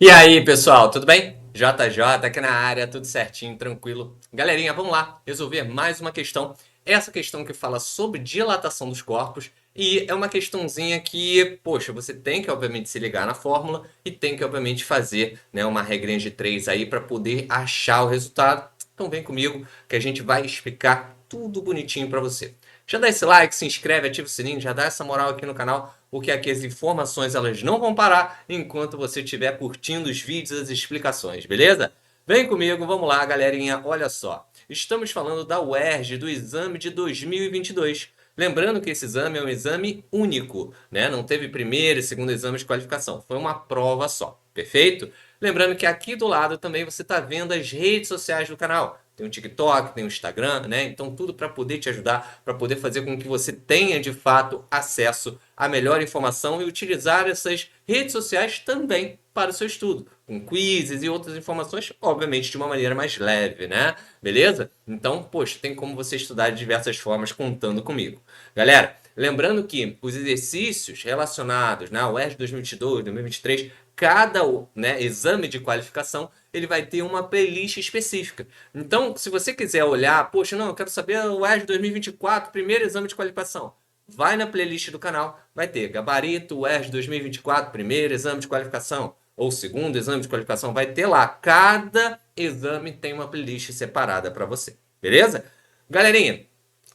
E aí, pessoal, tudo bem? JJ aqui na área, tudo certinho, tranquilo. Galerinha, vamos lá resolver mais uma questão. Essa questão que fala sobre dilatação dos corpos e é uma questãozinha que, poxa, você tem que obviamente se ligar na fórmula e tem que obviamente fazer, né, uma regrinha de três aí para poder achar o resultado. Então vem comigo que a gente vai explicar tudo bonitinho para você. Já dá esse like, se inscreve, ativa o sininho, já dá essa moral aqui no canal, porque aqui as informações elas não vão parar enquanto você estiver curtindo os vídeos, as explicações, beleza? Vem comigo, vamos lá, galerinha. Olha só, estamos falando da UERJ, do exame de 2022. Lembrando que esse exame é um exame único, né? Não teve primeiro e segundo exame de qualificação, foi uma prova só, perfeito? Lembrando que aqui do lado também você está vendo as redes sociais do canal. Tem o TikTok, tem o Instagram, né? Então tudo para poder te ajudar, para poder fazer com que você tenha de fato acesso à melhor informação e utilizar essas redes sociais também para o seu estudo, com quizzes e outras informações, obviamente de uma maneira mais leve, né? Beleza? Então, poxa, tem como você estudar de diversas formas contando comigo. Galera, lembrando que os exercícios relacionados na UERJ 2022, 2023, cada, né, exame de qualificação, ele vai ter uma playlist específica. Então, se você quiser olhar, poxa, não, eu quero saber o UERJ 2024, primeiro exame de qualificação. Vai na playlist do canal, vai ter gabarito UERJ 2024, primeiro exame de qualificação, ou segundo exame de qualificação, vai ter lá. Cada exame tem uma playlist separada para você, beleza? Galerinha,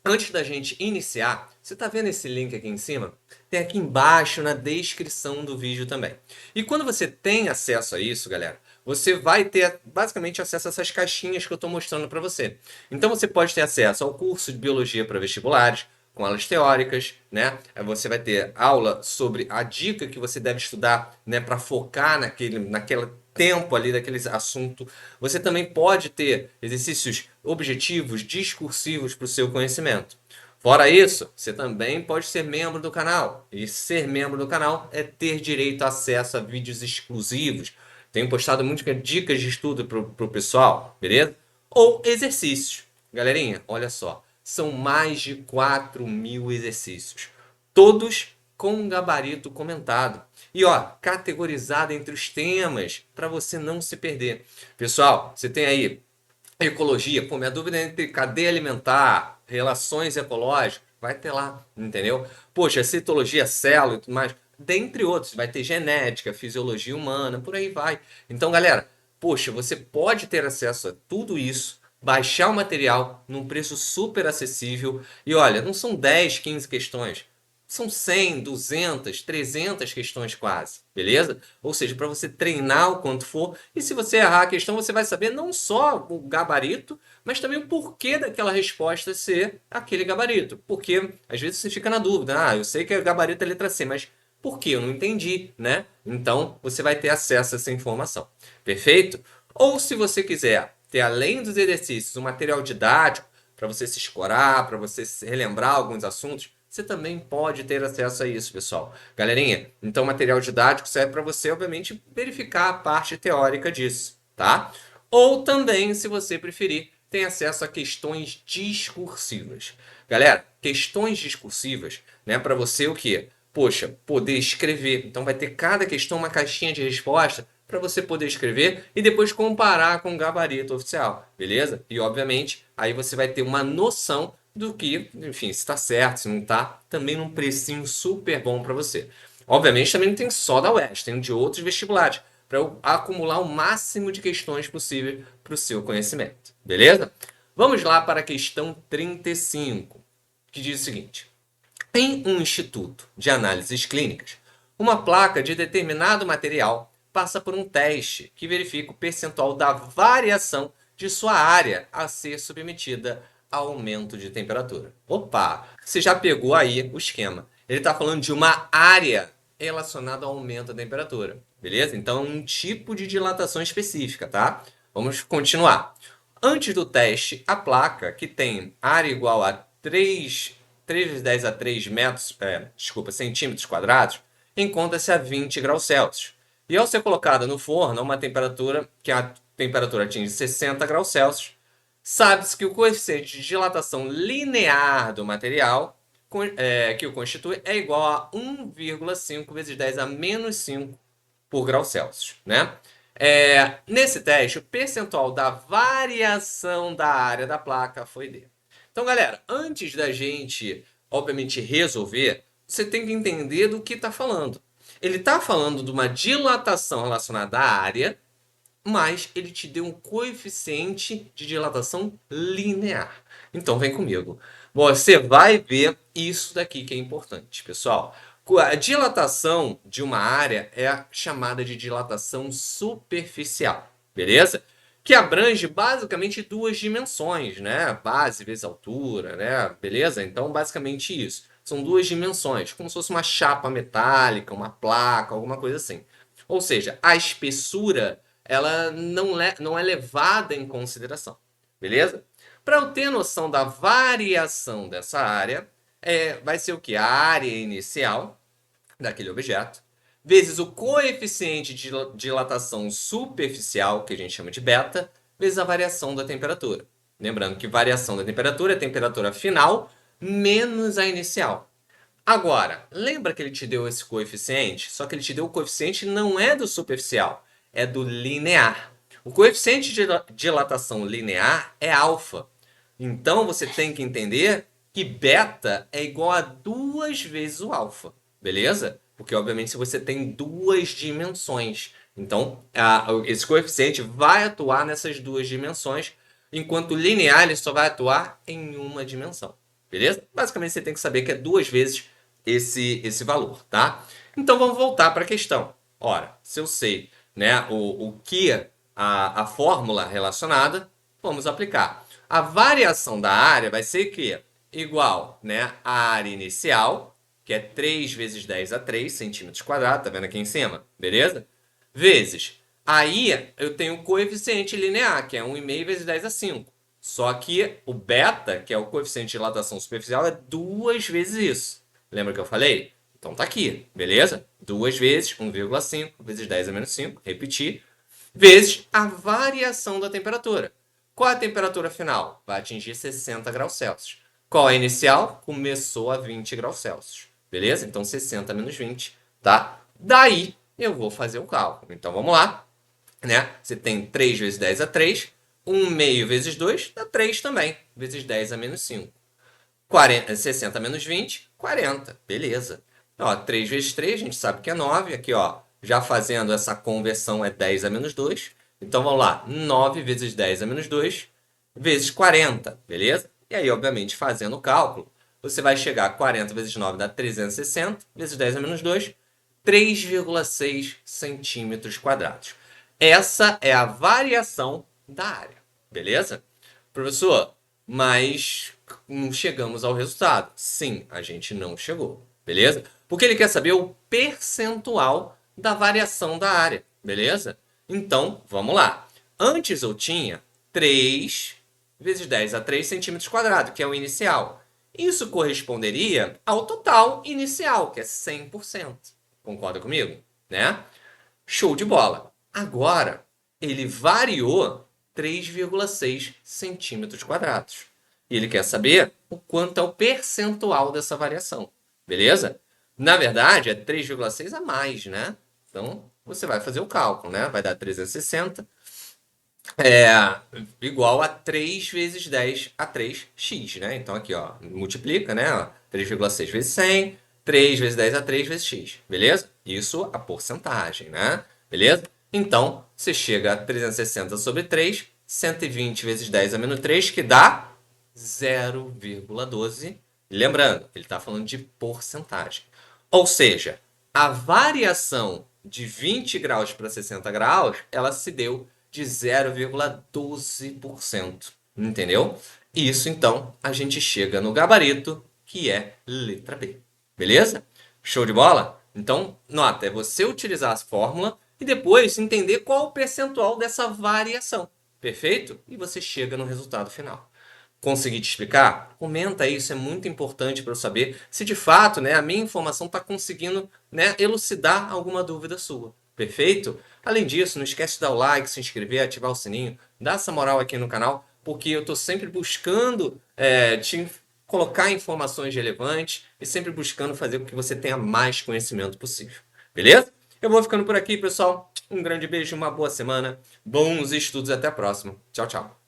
antes da gente iniciar, você está vendo esse link aqui em cima? Tem aqui embaixo na descrição do vídeo também. E quando você tem acesso a isso, galera, você vai ter basicamente acesso a essas caixinhas que eu estou mostrando para você. Então você pode ter acesso ao curso de Biologia para vestibulares, com aulas teóricas, né? Aí você vai ter aula sobre a dica que você deve estudar, né, para focar naquele tempo ali daquele assunto. Você também pode ter exercícios objetivos, discursivos para o seu conhecimento. Fora isso, você também pode ser membro do canal. E ser membro do canal é ter direito a acesso a vídeos exclusivos. Tenho postado muitas dicas de estudo para o pessoal, beleza? Ou exercícios. Galerinha, olha só. São mais de 4.000 exercícios. Todos com um gabarito comentado. E ó, categorizado entre os temas para você não se perder. Pessoal, você tem aí ecologia, pô, minha dúvida é entre cadeia alimentar, relações ecológicas, vai ter lá, entendeu? Poxa, citologia, célula e tudo mais, dentre outros, vai ter genética, fisiologia humana, por aí vai. Então, galera, poxa, você pode ter acesso a tudo isso, baixar o material num preço super acessível e olha, não são 10, 15 questões, são 100, 200, 300 questões quase, beleza? Ou seja, para você treinar o quanto for, e se você errar a questão, você vai saber não só o gabarito, mas também o porquê daquela resposta ser aquele gabarito. Porque às vezes você fica na dúvida, eu sei que é gabarito é letra C, mas por que? Eu não entendi, né? Então você vai ter acesso a essa informação. Perfeito? Ou se você quiser ter, além dos exercícios, um material didático para você se escorar, para você se relembrar alguns assuntos, você também pode ter acesso a isso, pessoal. Galerinha, então o material didático serve para você, obviamente, verificar a parte teórica disso, tá? Ou também, se você preferir, tem acesso a questões discursivas. Galera, questões discursivas, né, para você o quê? Poxa, poder escrever. Então vai ter cada questão uma caixinha de resposta para você poder escrever e depois comparar com o gabarito oficial, beleza? E obviamente, aí você vai ter uma noção do que, enfim, se está certo, se não está, também num precinho super bom para você. Obviamente também não tem só da UERJ, tem de outros vestibulares, para eu acumular o máximo de questões possível para o seu conhecimento, beleza? Vamos lá para a questão 35, que diz o seguinte: em um instituto de análises clínicas, uma placa de determinado material passa por um teste que verifica o percentual da variação de sua área a ser submetida a aumento de temperatura. Opa, você já pegou aí o esquema. Ele está falando de uma área relacionada ao aumento da temperatura, beleza? Então, é um tipo de dilatação específica, tá? Vamos continuar. Antes do teste, a placa, que tem área igual a 3 vezes 10 a 3 metros, centímetros quadrados, encontra-se a 20 graus Celsius. E ao ser colocada no forno a uma temperatura que a temperatura atinge 60 graus Celsius, sabe-se que o coeficiente de dilatação linear do material que o constitui é igual a 1,5 vezes 10 a menos 5 por grau Celsius, né? Nesse teste, o percentual da variação da área da placa foi D. Então, galera, antes da gente, obviamente, resolver, você tem que entender do que está falando. Ele está falando de uma dilatação relacionada à área, mas ele te deu um coeficiente de dilatação linear. Então, vem comigo. Você vai ver isso daqui que é importante, pessoal. A dilatação de uma área é a chamada de dilatação superficial, beleza? Que abrange basicamente duas dimensões, né? Base vezes altura, né? Beleza? Então, basicamente isso. São duas dimensões, como se fosse uma chapa metálica, uma placa, alguma coisa assim. Ou seja, a espessura ela não é levada em consideração, beleza? Para eu ter noção da variação dessa área, vai ser o que? A área inicial daquele objeto, vezes o coeficiente de dilatação superficial, que a gente chama de beta, vezes a variação da temperatura. Lembrando que variação da temperatura é a temperatura final menos a inicial. Agora, lembra que ele te deu esse coeficiente? Só que ele te deu o coeficiente não é do superficial, é do linear. O coeficiente de dilatação linear é alfa. Então você tem que entender que beta é igual a duas vezes o alfa, beleza? Porque obviamente se você tem duas dimensões, então esse coeficiente vai atuar nessas duas dimensões, enquanto o linear ele só vai atuar em uma dimensão, beleza? Basicamente você tem que saber que é duas vezes esse valor, tá? Então vamos voltar para a questão. Ora, se eu sei, né, o que a fórmula relacionada, vamos aplicar. A variação da área vai ser que igual, né, a área inicial, que é 3 vezes 10 a 3 centímetros quadrados, tá vendo aqui em cima, beleza? Vezes, aí eu tenho o coeficiente linear, que é 1,5 vezes 10 a 5. Só que o beta, que é o coeficiente de dilatação superficial, é duas vezes isso. Lembra que eu falei? Então tá aqui, beleza? Duas vezes 1,5 vezes 10 a menos 5, repetir, vezes a variação da temperatura. Qual é a temperatura final? Vai atingir 60 graus Celsius. Qual é a inicial? Começou a 20 graus Celsius. Beleza? Então 60 menos 20, tá? Daí eu vou fazer o cálculo. Então vamos lá, né? Você tem 3 vezes 10 a 3, 1 meio vezes 2 dá 3 também, vezes 10 a menos 5. 60 menos 20, 40. Beleza. Ó, 3 vezes 3, a gente sabe que é 9. Aqui, ó, já fazendo essa conversão é 10 a menos 2. Então, vamos lá. 9 vezes 10 a menos 2, vezes 40. Beleza? E aí, obviamente, fazendo o cálculo, você vai chegar a 40 vezes 9 dá 360, vezes 10 a menos 2, 3,6 centímetros quadrados. Essa é a variação da área. Beleza? Professor, mas não chegamos ao resultado. Sim, a gente não chegou, beleza? Porque ele quer saber o percentual da variação da área, beleza? Então, vamos lá. Antes eu tinha 3 vezes 10 a 3 centímetros quadrados, que é o inicial. Isso corresponderia ao total inicial, que é 100%. Concorda comigo? Né? Show de bola. Agora, ele variou 3,6 centímetros quadrados. E ele quer saber o quanto é o percentual dessa variação. Beleza? Na verdade, é 3,6 a mais, né? Então, você vai fazer o cálculo, né? Vai dar 360 é igual a 3 vezes 10 a 3x, né? Então, aqui, ó, multiplica, né? 3,6 vezes 100, 3 vezes 10 a 3 vezes x, beleza? Isso a porcentagem, né? Beleza? Então, você chega a 360 sobre 3, 120 vezes 10 a menos 3, que dá 0,12. Lembrando, ele está falando de porcentagem. Ou seja, a variação de 20 graus para 60 graus, ela se deu de 0,12%. Entendeu? Isso, então, a gente chega no gabarito, que é letra B. Beleza? Show de bola? Então, nota, é você utilizar a fórmula e depois entender qual o percentual dessa variação. Perfeito? E você chega no resultado final. Consegui te explicar? Comenta aí, isso é muito importante para eu saber se de fato, né, a minha informação está conseguindo, né, elucidar alguma dúvida sua. Perfeito? Além disso, não esquece de dar o like, se inscrever, ativar o sininho, dá essa moral aqui no canal, porque eu estou sempre buscando te colocar informações relevantes e sempre buscando fazer com que você tenha mais conhecimento possível. Beleza? Eu vou ficando por aqui, pessoal. Um grande beijo, uma boa semana, bons estudos, até a próxima. Tchau, tchau.